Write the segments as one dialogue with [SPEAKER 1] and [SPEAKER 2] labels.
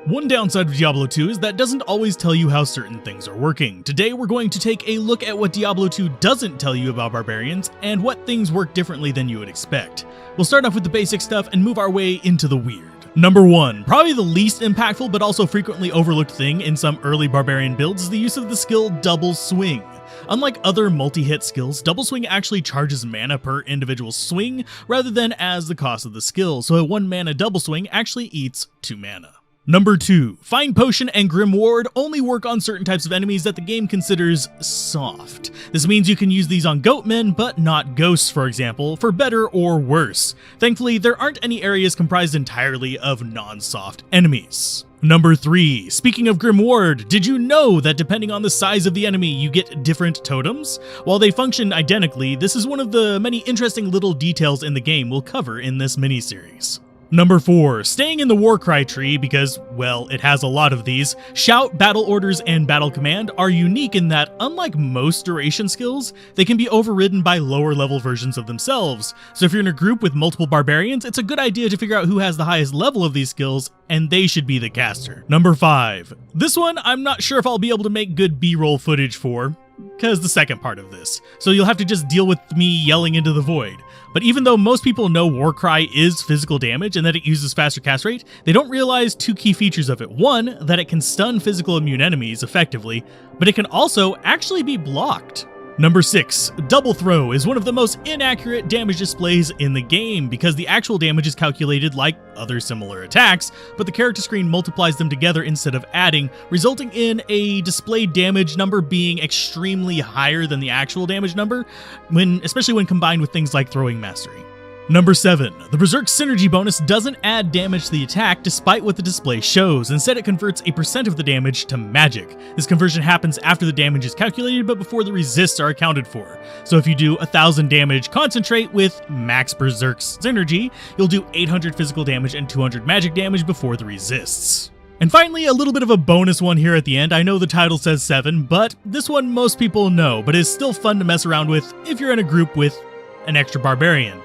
[SPEAKER 1] One downside of Diablo 2 is that it doesn't always tell you how certain things are working. Today we're going to take a look at what Diablo 2 doesn't tell you about barbarians, and what things work differently than you would expect. We'll start off with the basic stuff and move our way into the weird. Number 1, probably the least impactful but also frequently overlooked thing in some early barbarian builds is the use of the skill Double Swing. Unlike other multi-hit skills, Double Swing actually charges mana per individual swing rather than as the cost of the skill, so a 1 mana Double Swing actually eats 2 mana. Number 2, Find Potion and Grim Ward only work on certain types of enemies that the game considers soft. This means you can use these on goatmen, but not ghosts, for example, for better or worse. Thankfully, there aren't any areas comprised entirely of non-soft enemies. Number 3, speaking of Grim Ward, did you know that depending on the size of the enemy, you get different totems? While they function identically, this is one of the many interesting little details in the game we'll cover in this miniseries. Number 4, staying in the Warcry tree because, well, it has a lot of these, Shout, Battle Orders, and Battle Command are unique in that, unlike most duration skills, they can be overridden by lower level versions of themselves. So if you're in a group with multiple barbarians, it's a good idea to figure out who has the highest level of these skills, and they should be the caster. Number 5, this one I'm not sure if I'll be able to make good B-roll footage for, because the second part of this, so you'll have to just deal with me yelling into the void. But even though most people know Warcry is physical damage and that it uses faster cast rate, they don't realize two key features of it. One, that it can stun physical immune enemies effectively, but it can also actually be blocked. Number 6, Double Throw is one of the most inaccurate damage displays in the game because the actual damage is calculated like other similar attacks, but the character screen multiplies them together instead of adding, resulting in a displayed damage number being extremely higher than the actual damage number, especially when combined with things like Throwing Mastery. Number 7, the Berserk Synergy bonus doesn't add damage to the attack despite what the display shows. Instead, it converts a percent of the damage to magic. This conversion happens after the damage is calculated but before the resists are accounted for. So if you do 1000 damage concentrate with max Berserk Synergy, you'll do 800 physical damage and 200 magic damage before the resists. And finally, a little bit of a bonus one here at the end. I know the title says 7, but this one most people know, but is still fun to mess around with if you're in a group with an extra barbarian.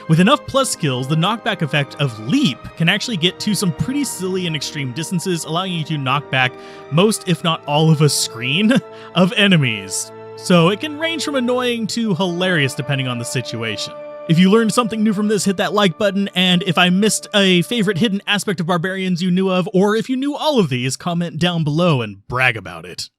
[SPEAKER 1] With enough plus skills, the knockback effect of Leap can actually get to some pretty silly and extreme distances, allowing you to knock back most, if not all of a screen of enemies. So it can range from annoying to hilarious depending on the situation. If you learned something new from this, hit that like button, and if I missed a favorite hidden aspect of barbarians you knew of, or if you knew all of these, comment down below and brag about it.